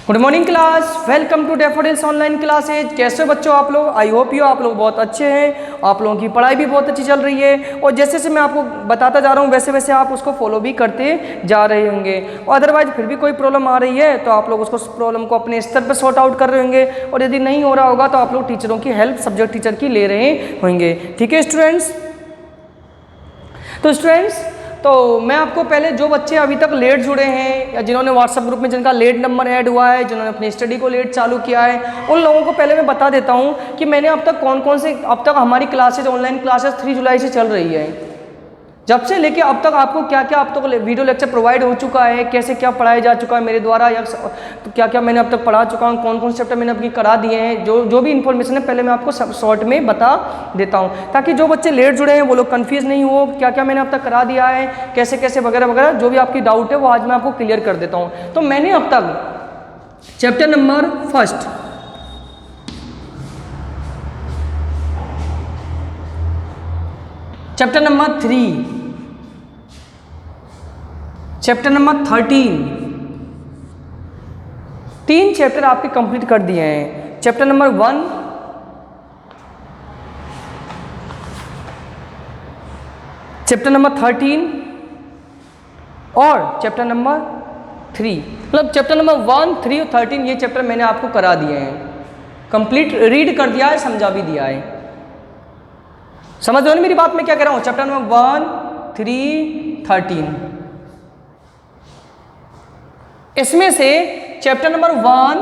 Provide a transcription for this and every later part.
Good morning class, welcome to Daffodils online classes. कैसे हो बच्चों आप लोग? आई होप यू आप लोग बहुत अच्छे हैं, आप लोगों की पढ़ाई भी बहुत अच्छी चल रही है और जैसे जैसे मैं आपको बताता जा रहा हूँ वैसे वैसे आप उसको फॉलो भी करते जा रहे होंगे। और अदरवाइज फिर भी कोई प्रॉब्लम आ रही है तो आप लोग उसको प्रॉब्लम को अपने स्तर पर सॉर्ट आउट कर रहे होंगे और यदि नहीं हो रहा होगा तो आप लोग टीचरों की हेल्प, सब्जेक्ट टीचर की ले रहे होंगे। ठीक है स्टूडेंट्स? तो स्टूडेंट्स, तो मैं आपको पहले जो बच्चे अभी तक लेट जुड़े हैं या जिन्होंने व्हाट्सएप ग्रुप में जिनका लेट नंबर ऐड हुआ है, जिन्होंने अपनी स्टडी को लेट चालू किया है, उन लोगों को पहले मैं बता देता हूं कि मैंने अब तक कौन कौन से, अब तक हमारी क्लासेज, ऑनलाइन क्लासेस 3 जुलाई से चल रही है। जब से लेके अब तक आपको क्या क्या अब तक वीडियो लेक्चर प्रोवाइड हो चुका है, कैसे क्या पढ़ाया जा चुका है मेरे द्वारा, या तो क्या क्या मैंने अब तक पढ़ा चुका हूँ, कौन कौन से चैप्टर मैंने अपनी करा दिए हैं, जो भी इन्फॉर्मेशन है पहले मैं आपको शॉर्ट में बता देता हूँ ताकि जो बच्चे लेट जुड़े हैं वो लोग कन्फ्यूज़ नहीं हो, क्या क्या मैंने अब तक करा दिया है, कैसे कैसे वगैरह वगैरह, जो भी आपकी डाउट है वो आज मैं आपको क्लियर कर देता हूँ। तो मैंने अब तक chapter number first, chapter number 3, chapter number 13, 3 chapter आपके कंप्लीट कर दिए हैं। चैप्टर नंबर 1, चैप्टर नंबर 13 और चैप्टर नंबर 3, मतलब चैप्टर नंबर 1, 3 और 13 ये चैप्टर मैंने आपको करा दिए हैं, कंप्लीट रीड कर दिया है, समझा भी दिया है। समझ रहे हो ना मेरी बात? मैं क्या कह रहा हूँ? चैप्टर नंबर 1, 3, 13, इसमें से चैप्टर नंबर 1,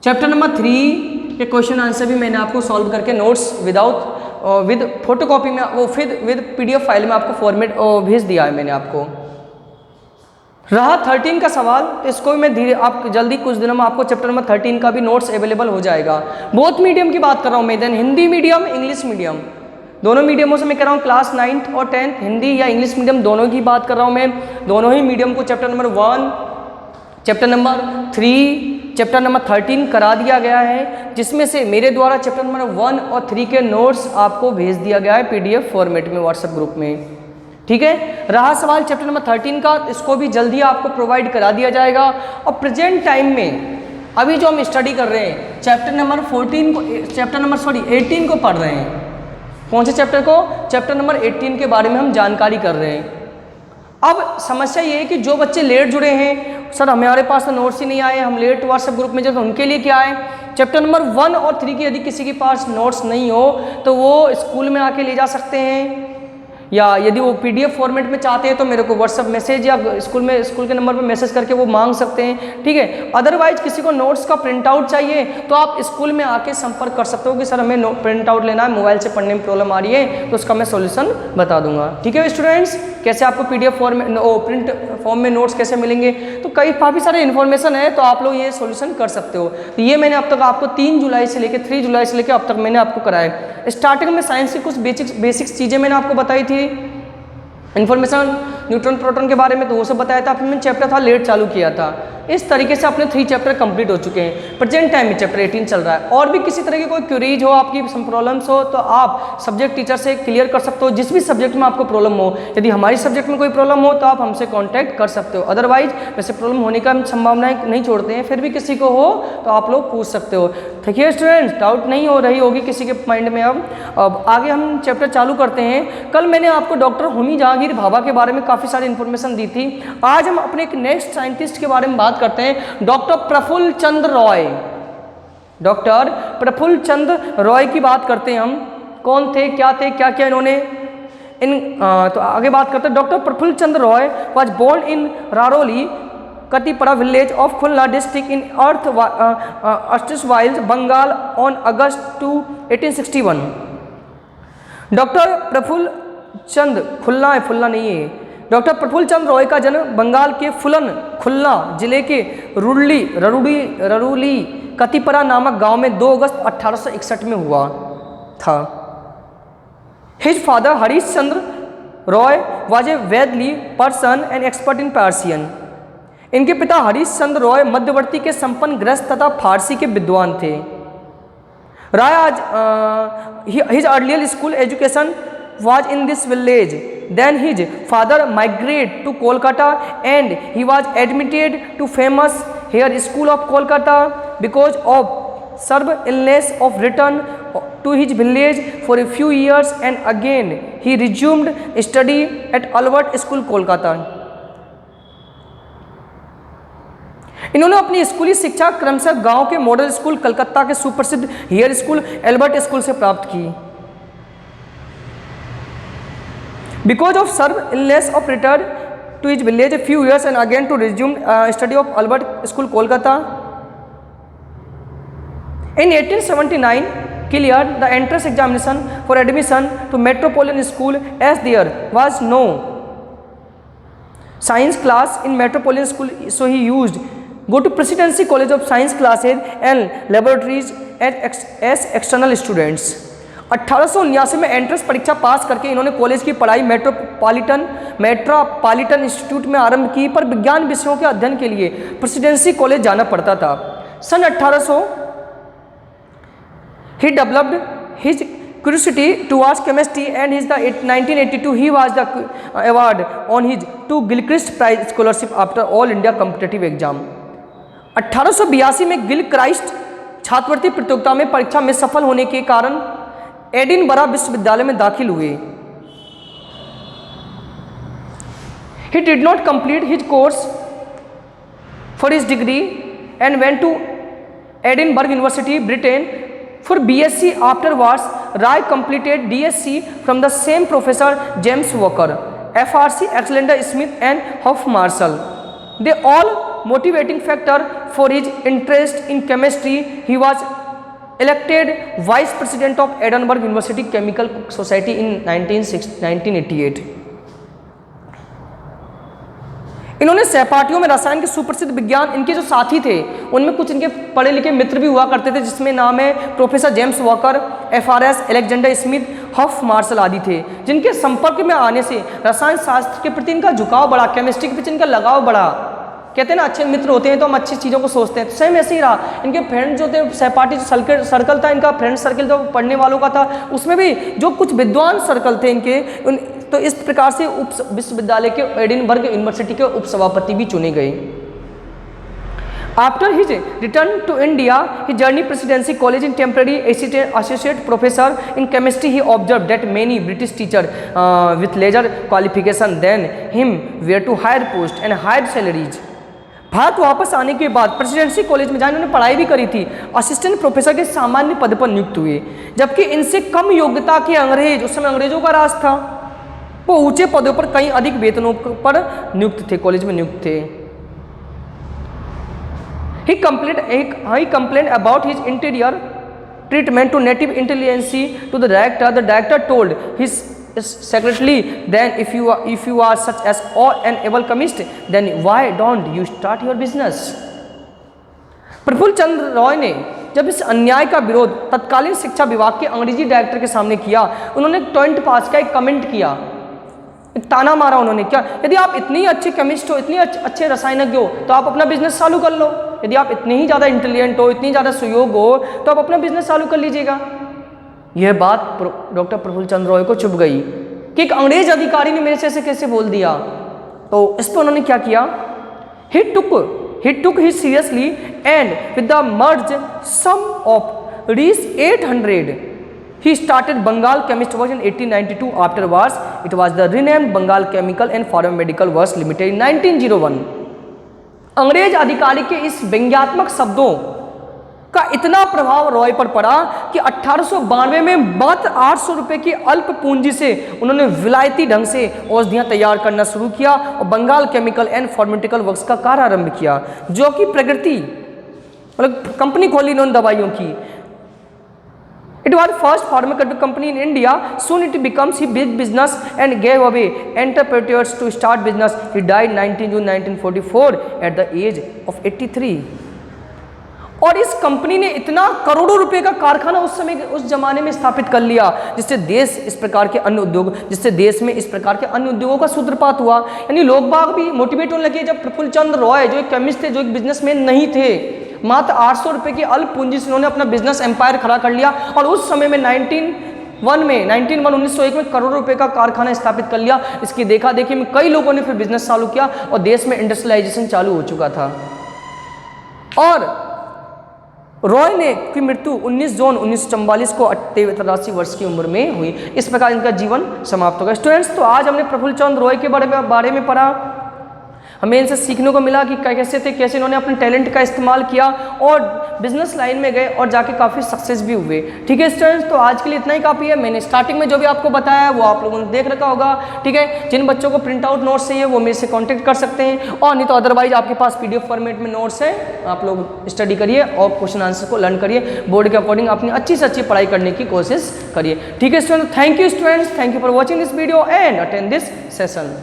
चैप्टर नंबर 3 के क्वेश्चन आंसर भी मैंने आपको सॉल्व करके नोट्स विद फोटोकॉपी में, वो विद पीडीएफ फाइल में आपको फॉर्मेट भेज दिया है मैंने आपको। रहा 13 का सवाल, तो इसको भी मैं आप जल्दी कुछ दिनों में आपको चैप्टर नंबर 13 का भी नोट्स अवेलेबल हो जाएगा। बोथ मीडियम की बात कर रहा हूँ मैं, then Hindi medium, English medium, दोनों मीडियमों से मैं कह रहा हूँ। क्लास 9th और 10th हिंदी या इंग्लिश मीडियम दोनों की बात कर रहा हूँ मैं। दोनों ही मीडियम को chapter number 1, chapter number 3, chapter number 13 करा दिया गया है, जिसमें से मेरे द्वारा चैप्टर नंबर 1 और 3 के नोट्स आपको भेज दिया गया है पीडीएफ फॉर्मेट में व्हाट्सएप ग्रुप में। ठीक है? रहा सवाल चैप्टर नंबर 13 का, इसको भी जल्दी आपको प्रोवाइड करा दिया जाएगा। और प्रेजेंट टाइम में अभी जो हम स्टडी कर रहे हैं चैप्टर नंबर 18 को पढ़ रहे हैं। कौन से चैप्टर को? चैप्टर नंबर 18 के बारे में हम जानकारी कर रहे हैं। अब समस्या ये है कि जो बच्चे लेट जुड़े हैं, सर हमारे पास तो नोट्स ही नहीं आए, हम लेट व्हाट्सएप ग्रुप में, जब उनके लिए क्या है, चैप्टर नंबर 1 और 3 की यदि किसी के पास नोट्स नहीं हो तो वो स्कूल में आके ले जा सकते हैं, या यदि वो पीडीएफ फॉर्मेट में चाहते हैं तो मेरे को व्हाट्सएप मैसेज या स्कूल के नंबर पर मैसेज करके वो मांग सकते हैं। ठीक है? अदरवाइज किसी को नोट्स का प्रिंट आउट चाहिए तो आप स्कूल में आके संपर्क कर सकते हो कि सर हमें प्रिंट आउट लेना है, मोबाइल से पढ़ने में प्रॉब्लम आ रही है, तो उसका मैं सोल्यूशन बता दूंगा। ठीक है स्टूडेंट्स? कैसे आपको पीडीएफ फॉर्म में, प्रिंट फॉर्म में नोट्स कैसे मिलेंगे, तो काफ़ी सारे इन्फॉर्मेशन है, तो आप लोग ये सोल्यूशन कर सकते हो। तो ये मैंने अब तक आपको 3 जुलाई से लेकर 3 जुलाई से लेकर अब तक मैंने आपको कराया। स्टार्टिंग में साइंस की कुछ बेसिक्स चीज़ें मैंने आपको बताई थी, इन्फॉर्मेशन न्यूट्रॉन प्रोटॉन के बारे में, तो वो सब बताया था। फिर मैंने चैप्टर था लेट चालू किया था। इस तरीके से अपने 3 चैप्टर कंप्लीट हो चुके हैं। प्रेजेंट टाइम में चैप्टर 18 चल रहा है। और भी किसी तरह की कोई क्वेरीज हो, आपकी प्रॉब्लम्स हो, तो आप सब्जेक्ट टीचर से क्लियर कर सकते हो, जिस भी सब्जेक्ट में आपको प्रॉब्लम हो। यदि हमारी सब्जेक्ट में कोई प्रॉब्लम हो तो आप हमसे कॉन्टैक्ट कर सकते हो। अदरवाइज वैसे प्रॉब्लम होने का संभावनाएं नहीं छोड़ते हैं, फिर भी किसी को हो तो आप लोग पूछ सकते हो। ठीक है स्टूडेंट्स? डाउट नहीं हो रही होगी किसी के माइंड में। अब आगे हम चैप्टर चालू करते हैं। कल मैंने आपको डॉक्टर होमी जहांगीर भाभा के बारे में काफ़ी सारी इन्फॉर्मेशन दी थी। आज हम अपने एक नेक्स्ट साइंटिस्ट के बारे में बात करते हैं, डॉक्टर प्रफुल्ल चंद्र रॉय। डॉक्टर प्रफुल्ल चंद्र रॉय की बात करते हैं हम। कौन थे, क्या इन्होंने तो आगे बात करते हैं। Doctor Prafulla Chandra Roy was born in Raruli Katipara village of Khulna district in अर्थिसवाइल्स Bengal on August 2, 1861। Doctor Prafulla Chandra, Khulna नहीं है, डॉक्टर प्रफुल्ल चंद्र रॉय का जन्म बंगाल के खुलना जिले के ररूली कतिपरा नामक गांव में 2 अगस्त 1861 में हुआ था। His father Harish Chandra Roy was a वेदली person and expert in Persian. इनके पिता हरीश चंद्र रॉय मध्यवर्ती के संपन्न गृहस्थ तथा फारसी के विद्वान थे। Roy his earlier school education was in this village. Then his father migrated to Kolkata and he was admitted to famous Hare school of Kolkata because of severe illness of return to his village for a few years and again he resumed study at Albert School Kolkata. इन्होंने अपनी स्कूली शिक्षा क्रमशः गांव के model school Calcutta के सुप्रसिद्ध hair school Albert school से प्राप्त की। Because of severe illness of return to his village a few years and again to resume study of Albert School Kolkata. In 1879, cleared the entrance examination for admission to Metropolitan School as there was no science class in Metropolitan School, so he used go to Presidency College of Science classes and laboratories as external students। 1879 में entrance परीक्षा पास करके इन्होंने college की पढ़ाई metropolitan institute में आरंभ की, पर विज्ञान विषयों के अध्ययन के लिए प्रेसिडेंसी कॉलेज जाना पड़ता था। सन 1800 he developed his curiosity towards chemistry and in 1982 he was the award on his 2 Gilchrist Prize scholarship after all India competitive exam। 1882 में गिलक्राइस्ट छात्रवृत्ति प्रतियोगिता में परीक्षा में सफल होने के कारण एडिनबरा विश्वविद्यालय में दाखिल हुए। He did not complete his course for his degree and went to Edinburgh University, Britain for BSc। Afterwards, Rai completed DSc from the same professor James Walker, FRC Alexander Smith and Huff Marshall। They all motivating factor for his interest in chemistry। He was elected vice president of Edinburgh University Chemical Society in 1988। इन्होंने सहपाठियों में रसायन के सुप्रसिद्ध विज्ञान, इनके जो साथी थे उनमें कुछ इनके पढ़े लिखे मित्र भी हुआ करते थे, जिसमें नाम है professor James Walker, FRS Alexander Smith, Hugh Marshall आदि थे, जिनके संपर्क में आने से रसायन शास्त्र के प्रति इनका झुकाव बढ़ा, केमिस्ट्री के प्रति इनका लगाव बढ़ा। कहते हैं ना अच्छे मित्र होते हैं तो हम अच्छी चीज़ों को सोचते हैं, तो सेम ऐसे ही रहा। इनके फ्रेंड जो थे, सहपाठी जो सर्कल था इनका, फ्रेंड सर्कल जो पढ़ने वालों का था, उसमें भी जो कुछ विद्वान सर्कल थे इनके तो इस प्रकार से उप विश्वविद्यालय के एडिनबर्ग यूनिवर्सिटी के उपसभापति भी चुने गए। After his return to India he journey Presidency College in temporary associate professor in chemistry। he observed that many British teachers with lesser qualification than him were to higher post and higher salaries। Bharat वापस आने के बाद presidency college में जहाँ इन्होंने पढ़ाई भी करी थी, असिस्टेंट प्रोफेसर के सामान्य पद पर नियुक्त हुए, जबकि इनसे कम योग्यता के अंग्रेज, उस समय अंग्रेजों का राज था, वो ऊंचे पदों पर कई अधिक वेतनों पर नियुक्त थे, कॉलेज में नियुक्त थे। He complained about his interior treatment to native intelligence to the director। The director told his secretary, then if you are such as an able chemist, then why don't you start your business। Praful Chandra Roy ने जब इस अन्याय का विरोध तत्कालीन शिक्षा विभाग के अंग्रेजी डायरेक्टर के सामने किया, उन्होंने टॉइंट पास का एक कमेंट किया, एक ताना मारा उन्होंने, क्या यदि आप इतनी अच्छे केमिस्ट हो, इतनी अच्छे रसायनज्ञ हो तो आप अपना बिजनेस चालू कर लो, यदि आप इतने ही ज़्यादा इंटेलिजेंट हो, इतनी ज़्यादा सुयोग हो तो आप अपना बिजनेस चालू कर लीजिएगा। यह बात डॉक्टर प्रफुल्ल चंद्र रॉय को चुभ गई कि एक अंग्रेज अधिकारी ने मेरे से ऐसे कैसे बोल दिया। तो इस पर उन्होंने क्या किया, he took it seriously and with the merged sum of rupees 800 he started Bengal Chemist Works in 1892। afterwards it was the renamed Bengal Chemical and Pharmaceutical Works Limited in 1901। अंग्रेज अधिकारी के इस व्यंग्यात्मक शब्दों का इतना प्रभाव रॉय पर पड़ा कि 1892 में मात्र 800 रुपये की अल्प पूंजी से उन्होंने विलायती ढंग से औषधियां तैयार करना शुरू किया और Bengal chemical and pharmaceutical works का कार्य आरंभ किया, जो कि प्रगति मतलब कंपनी खोली इन्होंने दवाइयों की। It was first pharmaceutical company in India. Soon it becomes his big business and gave away entrepreneurs to start business। He died 19 June 1944 at the age of 83। और इस कंपनी ने इतना करोड़ों रुपए का कारखाना उस जमाने में स्थापित कर लिया, जिससे देश इस प्रकार के अन्य उद्योग जिससे देश में इस प्रकार के अन्य उद्योगों का सूत्रपात हुआ। यानी लोग बाग भी मोटिवेट होने लगे जब प्रफुल्ल चंद्र रॉय जो एक केमिस्ट थे, जो एक बिजनेसमैन नहीं थे, मात्र 800 रुपये की अल्प पूंजी से उन्होंने अपना बिजनेस एम्पायर खड़ा कर लिया और उस समय में 1901 में करोड़ों रुपए का कारखाना स्थापित कर लिया। इसकी देखा देखी में कई लोगों ने फिर बिजनेस चालू किया और देश में इंडस्ट्रियलाइजेशन चालू हो चुका था। और रॉय ने की मृत्यु 19 जून 1944 को 83 वर्ष की उम्र में हुई। इस प्रकार इनका जीवन समाप्त हो गया। स्टूडेंट्स, तो आज हमने प्रफुल्ल चंद्र रॉय के बारे में पढ़ा। हमें इनसे सीखने को मिला कि कैसे थे, कैसे इन्होंने अपने टैलेंट का इस्तेमाल किया और बिजनेस लाइन में गए और जाके काफ़ी सक्सेस भी हुए। ठीक है स्टूडेंट्स, तो आज के लिए इतना ही काफ़ी है। मैंने स्टार्टिंग में जो भी आपको बताया वो आप लोगों ने देख रखा होगा। ठीक है, जिन बच्चों को प्रिंट आउट नोट्स चाहिए वो मेरे से कॉन्टेक्ट कर सकते हैं, और नहीं तो अदरवाइज आपके पास PDF फॉर्मेट में नोट्स है, आप लोग स्टडी करिए और क्वेश्चन आंसर को लर्न करिए। बोर्ड के अकॉर्डिंग अपनी अच्छी से अच्छी पढ़ाई करने की कोशिश करिए। ठीक है students, thank you students, thank you for watching this video and attend this session.